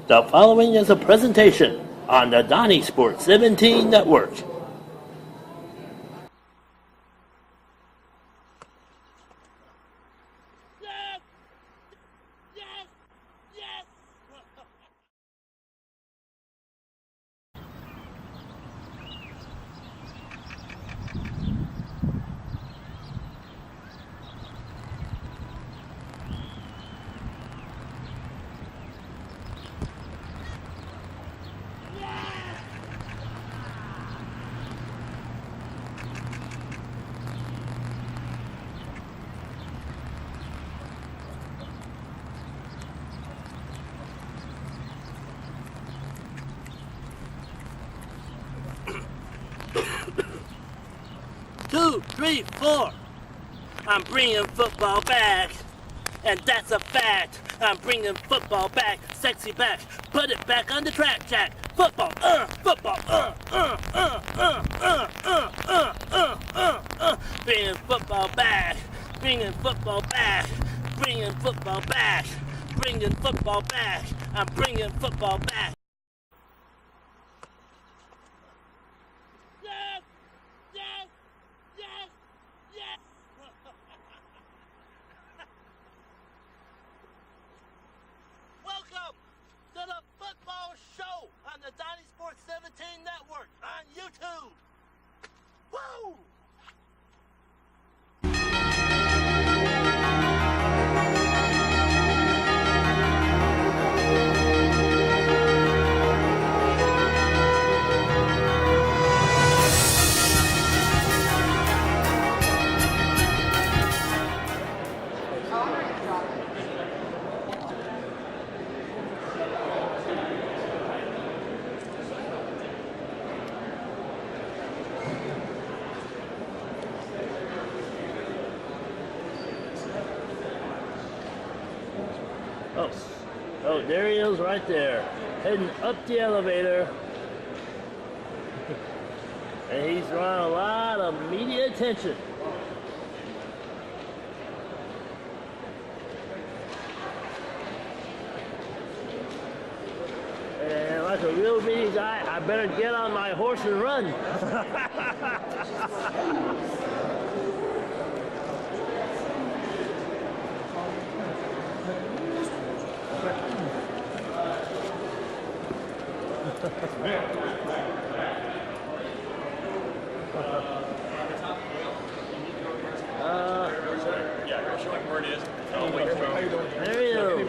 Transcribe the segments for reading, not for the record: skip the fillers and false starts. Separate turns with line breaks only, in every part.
The following is a presentation on the Donniesport 17 Network. Two, three, four. I'm bringing football back, and that's a fact. I'm bringing football back, sexy back. Put it back on the track, Jack. Football, football, Bringing football back, bringing football back, bringing football back, bringing football back. I'm bringing football back. Welcome to the football show on the Donniesport 17 Network on YouTube. Woo! Oh, there he is right there, heading up the elevator. And he's drawing a lot of media attention. And like a real media guy, I better get on my horse and run. There he is.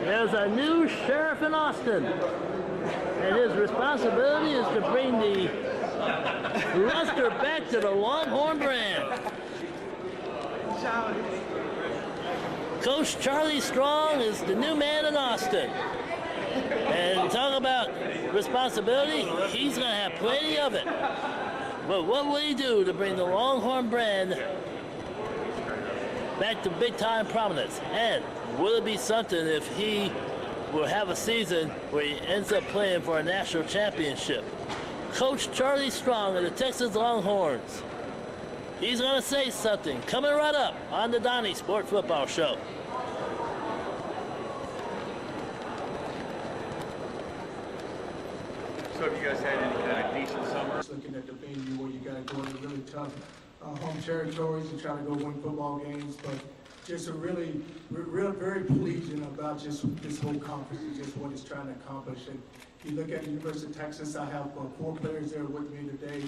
There's a new sheriff in Austin, and his responsibility is to bring the luster back to the Longhorn Brand. Coach Charlie Strong is the new man in Austin. And talk about responsibility, he's going to have plenty of it. But what will he do to bring the Longhorn Brand back to big-time prominence? And will it be something if he will have a season where he ends up playing for a national championship? Coach Charlie Strong of the Texas Longhorns. He's going to say something coming right up on the Donniesport Football Show.
So have you guys had any kind of decent summer?
Looking at the venue where you got to go into really tough home territories and try to go win football games, but just a really very pleasing about just this whole conference and just what it's trying to accomplish. And you look at the University of Texas, I have 4 players there with me today: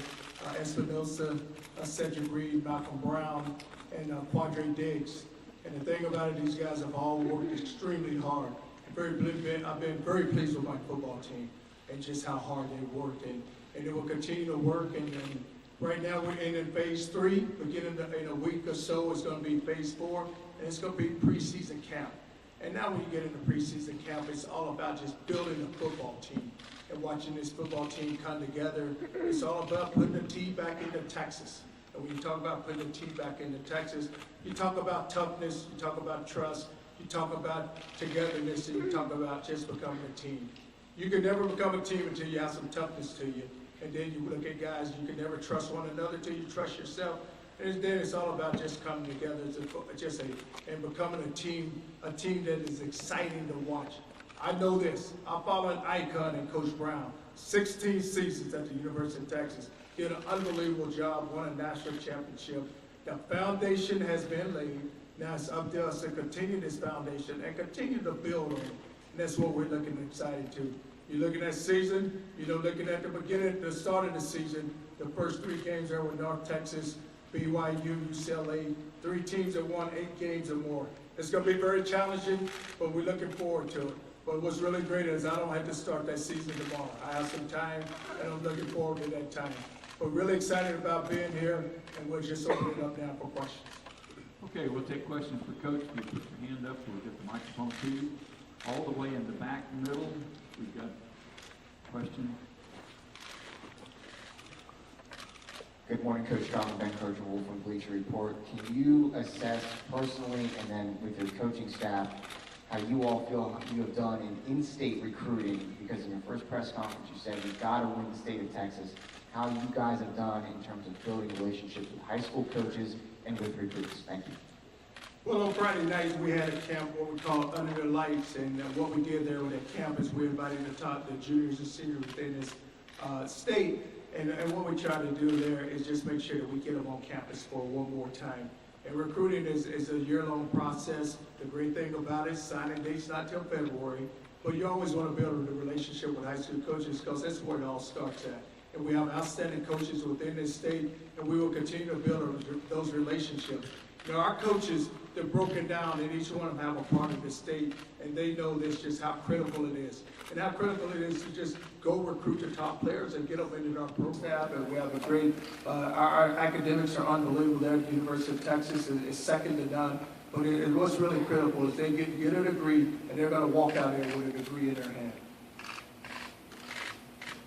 Espinosa, Cedric Reed, Malcolm Brown, and Quadre Diggs. And the thing about it, these guys have all worked extremely hard. I've been very pleased with my football team and just how hard they worked, and they will continue to work. And right now we're in phase 3. Beginning in a week or so, it's going to be phase 4, and it's going to be preseason camp. And now when you get into preseason camp, it's all about just building a football team and watching this football team come together. It's all about putting the T back into Texas. And when you talk about putting the T back into Texas, you talk about toughness, you talk about trust, you talk about togetherness, and you talk about just becoming a team. You can never become a team until you have some toughness to you. And then you look at guys, you can never trust one another until you trust yourself. Then it's all about just coming together and becoming a team that is exciting to watch. I know this. I follow an icon in Coach Brown. 16 seasons at the University of Texas. Did an unbelievable job, won a national championship. The foundation has been laid. Now it's up to us to continue this foundation and continue to build on it. And that's what we're looking excited to. You're looking at season, looking at the start of the season, the first 3 games there were North Texas, BYU, UCLA, 3 teams that won 8 games or more. It's going to be very challenging, but we're looking forward to it. But what's really great is I don't have to start that season tomorrow. I have some time, and I'm looking forward to that time. But really excited about being here, and we'll just open it up now for questions.
Okay, we'll take questions for Coach. You put your hand up, we'll get the microphone to you. All the way in the back middle, we've got a question.
Good morning, Coach John. Ben Coach Wolf from Bleacher Report. Can you assess personally and then with your coaching staff how you all feel you have done in-state recruiting? Because in your first press conference you said we've got to win the state of Texas. How you guys have done in terms of building relationships with high school coaches and with recruits. Thank you.
Well, on Friday night, we had a camp, what we call Under the Lights, and what we did there with that camp is we invited the juniors and seniors within this state, and what we try to do there is just make sure that we get them on campus for one more time. And recruiting is a year-long process. The great thing about it, signing date's not till February, but you always want to build a relationship with high school coaches because that's where it all starts at. And we have outstanding coaches within this state, and we will continue to build those relationships. Our coaches, they're broken down, and each one of them have a part of the state, and they know this just how critical it is. And how critical it is to just go recruit the top players and get them into our program. And we have a great, our academics are unbelievable there at the University of Texas. It's second to none. But what's really critical is they get a degree, and they're going to walk out here with a degree in their hand.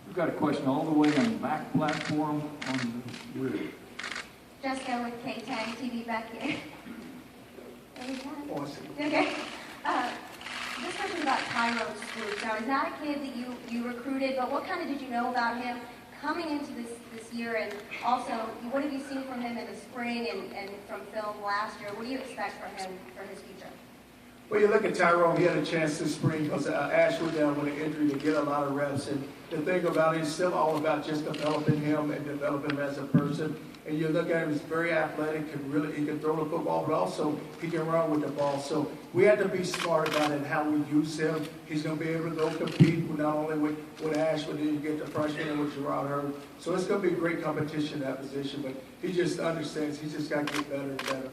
We've got a question all the way on the back platform on the rear.
Jessica with K-Tag TV back here.
Awesome.
Okay. This question about Tyrone Stoops. Now, is that a kid that you recruited, but what kind of did you know about him coming into this year? And also, what have you seen from him in the spring and from film last year? What do you expect from him for his future?
Well, you look at Tyrone, he had a chance this spring because Ash went down with an injury to get a lot of reps. And the thing about it is still all about just developing him and developing him as a person. And you look at him, he's very athletic, he can throw the football, but also he can run with the ball. So we had to be smart about it and how we use him. He's going to be able to go compete not only with Ash, but then you get the freshman and with Gerard Hurd. So it's going to be a great competition in that position, but he just understands he's just got to get better and better.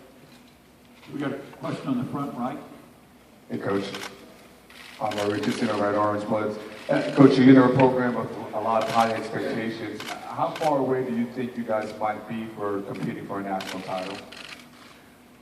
We got a question on the front right.
Hey, Coach. I'm Richardson of Red Orange Bloods. Coach, you're in a program of a lot of high expectations. How far away do you think you guys might be for competing for a national title?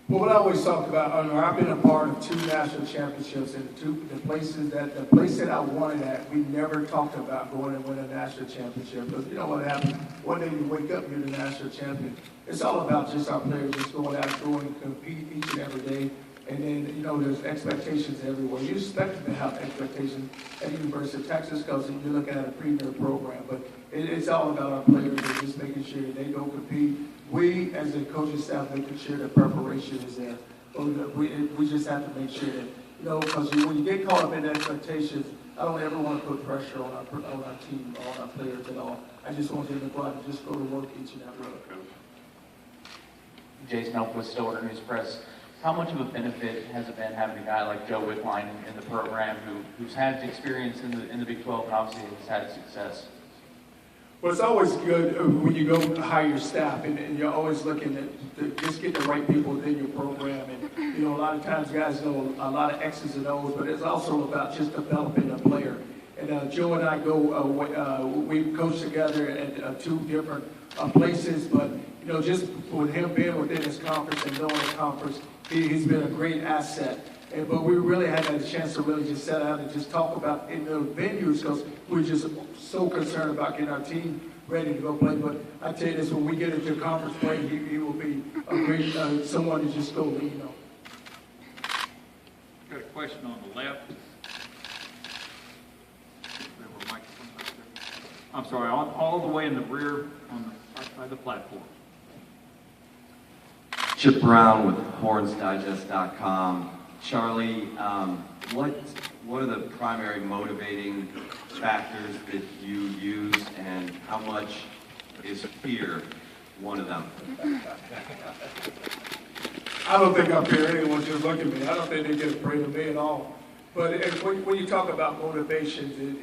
Well, what I always talk about, I've been a part of 2 national championships, and the place that I wanted at, we never talked about going and winning a national championship. Because you know what happens? One day you wake up, you're the national champion. It's all about just our players just going out and going and compete each and every day. And then, there's expectations everywhere. You expect them to have expectations at the University of Texas because you're looking at a premier program. But it's all about our players and just making sure that they go compete. We, as a coaching staff, making sure that preparation is there. But we just have to make sure that, because when you get caught up in expectations, I don't ever want to put pressure on our team or on our players at all. I just want them to go out and just go to work each and every day.
Jason Elk with Stillwater News Press. How much of a benefit has it been having a guy like Joe Wittline in the program who's had experience in the Big 12 and obviously has had success?
Well, it's always good when you go hire your staff, and you're always looking to just get the right people within your program. And, a lot of times guys know a lot of X's and O's, but it's also about just developing a player. And Joe and I we coach together at 2 different places, but, just with him being within his conference and knowing the conference, he's been a great asset. But we really had a chance to really just sit down and just talk about in the venues because we're just so concerned about getting our team ready to go play. But I tell you this, when we get into conference play, he will be a great someone to just go lean on.
Got a question on the left. I'm sorry, all the way in the rear on the right side of the platform.
Chip Brown with HornsDigest.com. Charlie, what are the primary motivating factors that you use, and how much is fear one of them?
I don't think I fear anyone just look at me. I don't think they get afraid of me at all. But when you talk about motivations,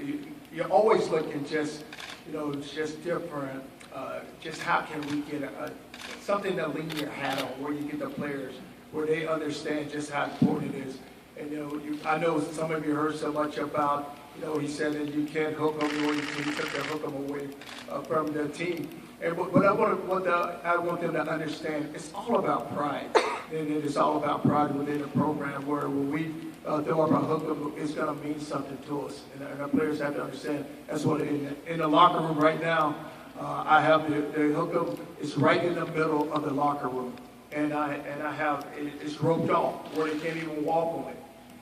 you're always looking just, just different. Just how can we get something to lean your hat on, where you get the players, where they understand just how important it is. And I know some of you heard so much about, he said that you can't hook them away, he took the hook them away from the team. And what I want them to understand, it's all about pride. And it is all about pride within the program, where when we throw up a hook, it's going to mean something to us. And our players have to understand that's what in the locker room right now, I have the hook-up. It's right in the middle of the locker room, and I have it's roped off where they can't even walk on it.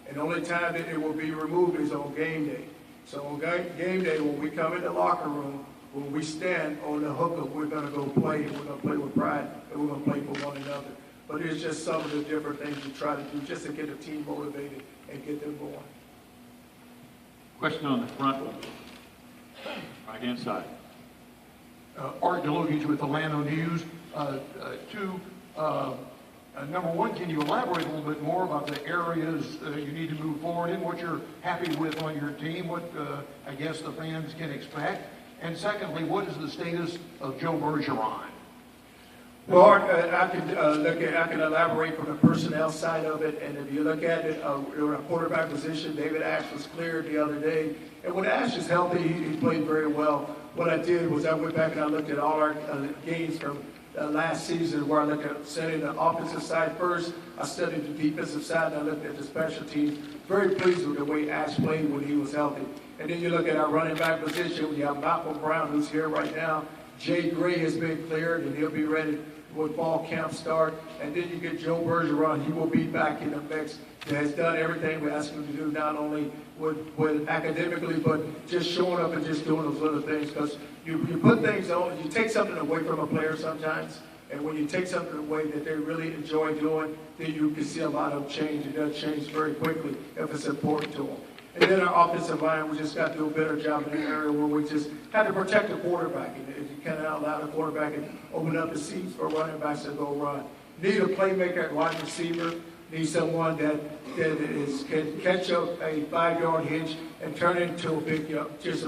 And the only time that it will be removed is on game day. So on game day, when we come in the locker room, when we stand on the hook-up, we're going to go play. We're going to play with pride, and we're going to play for one another. But it's just some of the different things we try to do just to get the team motivated and get them going.
Question on the front, right-hand side.
Art Deluge with Atlanta News. Number one, can you elaborate a little bit more about the areas you need to move forward in, what you're happy with on your team, what I guess the fans can expect? And secondly, what is the status of Joe Bergeron?
Well, Art, I can elaborate from the personnel side of it, and if you look at it, in a quarterback position, David Ash was cleared the other day, and when Ash is healthy, he played very well. What I did was I went back and I looked at all our games from last season, where I looked at studying the offensive side first, I studied the defensive side, and I looked at the special teams. Very pleased with the way Ash played when he was healthy. And then you look at our running back position, we have Malcolm Brown, who's here right now. Jay Gray has been cleared, and he'll be ready when fall camp start. And then you get Joe Bergeron, he will be back in the mix. He has done everything we asked him to do, not only with academically, but just showing up and just doing those little things. Because you put things on, you take something away from a player sometimes, and when you take something away that they really enjoy doing, then you can see a lot of change. It does change very quickly if it's important to them. And then our offensive line, we just got to do a better job in the area where we just had to protect the quarterback. And if you cannot allow the quarterback to open up the seats for running backs to go run. Need a playmaker at wide receiver. Need someone that can catch up a 5-yard hitch and turn it into a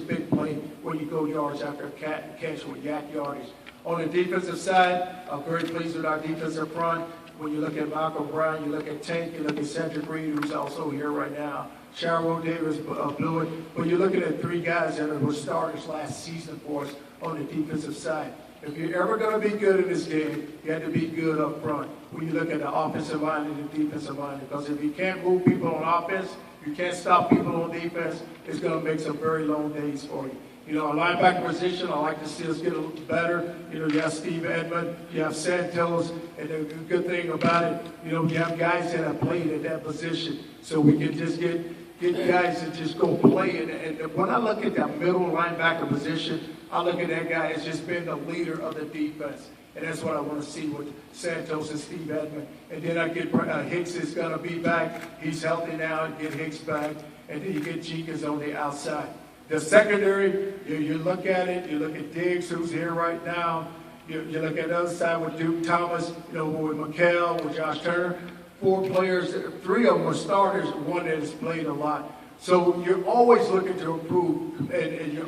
big play where you go yards after a catch with yak yardage. On the defensive side, I'm very pleased with our defensive front. When you look at Malcolm Brown, you look at Tank, you look at Cedric Reed, who's also here right now. Sharon Davis blew it. But you're looking at 3 guys that were starters last season for us on the defensive side. If you're ever going to be good in this game, you have to be good up front when you look at the offensive line and the defensive line. Because if you can't move people on offense, you can't stop people on defense, it's going to make some very long days for you. Our linebacker position, I like to see us get a little better. You have Steve Edmond, you have Santos, and the good thing about it, you have guys that have played at that position. So we can just get guys that just go play. And when I look at that middle linebacker position, I look at that guy as just being the leader of the defense. And that's what I want to see with Santos and Steve Edmond. And then I get Hicks is going to be back. He's healthy now. Get Hicks back. And then you get Jenkins on the outside. The secondary, you look at it. You look at Diggs, who's here right now. You look at the other side with Duke Thomas, with McHale, with Josh Turner. 4 players, 3 of them are starters, 1 that has played a lot. So you're always looking to improve, and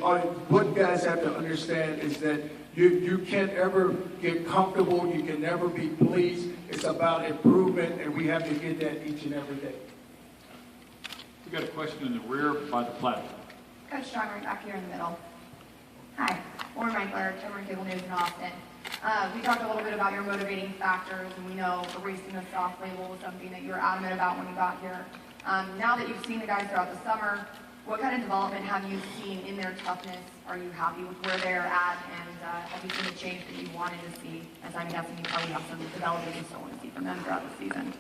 what guys have to understand is that you can't ever get comfortable, you can never be pleased. It's about improvement, and we have to get that each and every day.
We got a question in the rear by the platform.
Coach Strong, right back here in the middle. Hi, Lauren Meikler, Cameron Cable News in Austin. We talked a little bit about your motivating factors, and we know erasing the soft label was something that you were adamant about when you got here. Now that you've seen the guys throughout the summer, what kind of development have you seen in their toughness? Are you happy with where they're at, and have you seen the change that you wanted to see? As I'm guessing you probably have some development you still want to see from them throughout the season.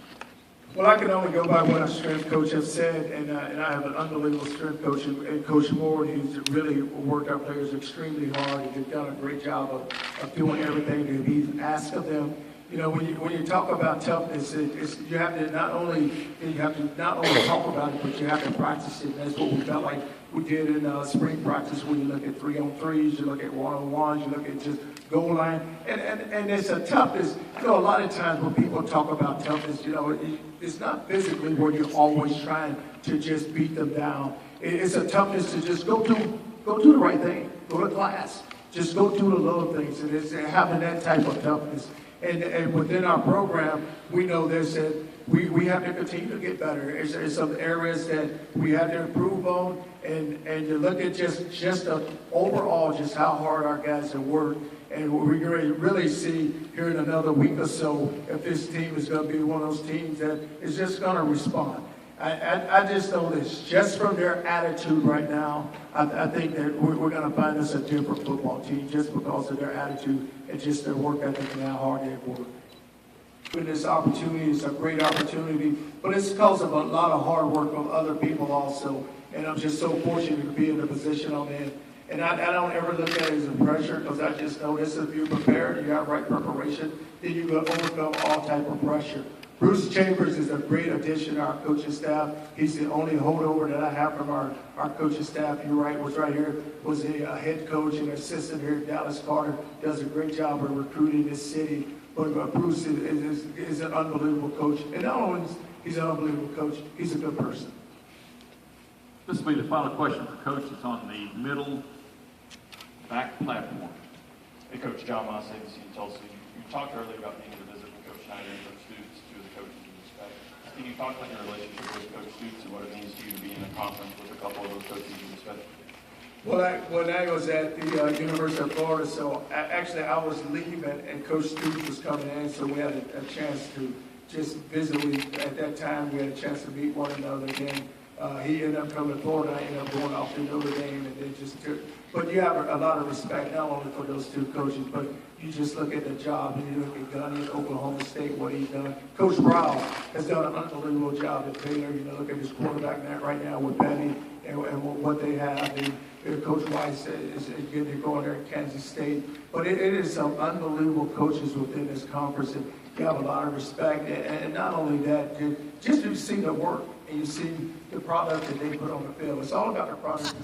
Well, I can only go by what our strength coach has said, and I have an unbelievable strength coach, and Coach Moore, who's really worked our players extremely hard, and he's done a great job of doing everything that he's asked of them. You know, when you talk about toughness, you have to not only talk about it, but you have to practice it. And that's what we felt like we did in spring practice. When you look at 3-on-3s, you look at 1-on-1s, you look at just goal line, and it's a toughness. You know, a lot of times when people talk about toughness, you know, it's not physically where you're always trying to just beat them down. It's a toughness to just go do the right thing, go to class, just go do the little things, and it's having that type of toughness. And within our program, we know we have to continue to get better. There's some areas that we have to improve on, and you look at just overall just how hard our guys have worked. And we're going to really see here in another week or so if this team is going to be one of those teams that is just going to respond. I just know this, just from their attitude right now, I think that we're going to find us a different football team just because of their attitude and just their work ethic and how hard they've worked. This opportunity is a great opportunity, but it's because of a lot of hard work of other people also. And I'm just so fortunate to be in the position I'm in. And I don't ever look at it as a pressure, because I just know this, if you're prepared and you have right preparation, then you will overcome all type of pressure. Bruce Chambers is a great addition to our coaching staff. He's the only holdover that I have from our coaching staff. You're right, was right here, was a head coach and assistant here. Dallas Carter does a great job of recruiting this city. But Bruce is an unbelievable coach. And not only is he's an unbelievable coach, he's a good person.
This will be the final question for Coach. It's on the middle back platform.
Hey, Coach John Moss, ABC Tulsa. You talked earlier about being able to visit with Coach Schneider and Coach Stoops, two of the coaches you respect. Can you talk about your relationship with Coach Stoops and what it means to you to be in a conference with a couple of those coaches you respect?
Well, when I was at the University of Florida, so actually I was leaving and Coach Stoops was coming in, so we had a chance to just visit. At that time, we had a chance to meet one another. Then he ended up coming to Florida. I ended up going off to Notre Dame, and then just took. But you have a lot of respect, not only for those two coaches, but you just look at the job, and you look at Gunny at Oklahoma State, what he's done. Coach Brown has done an unbelievable job at Baylor. You know, look at his quarterback net right now with Benny and what they have. And Coach Weiss is getting to go there at Kansas State. But it is some unbelievable coaches within this conference, and you have a lot of respect. And not only that, just you see the work, and you see the product that they put on the field. It's all about the product.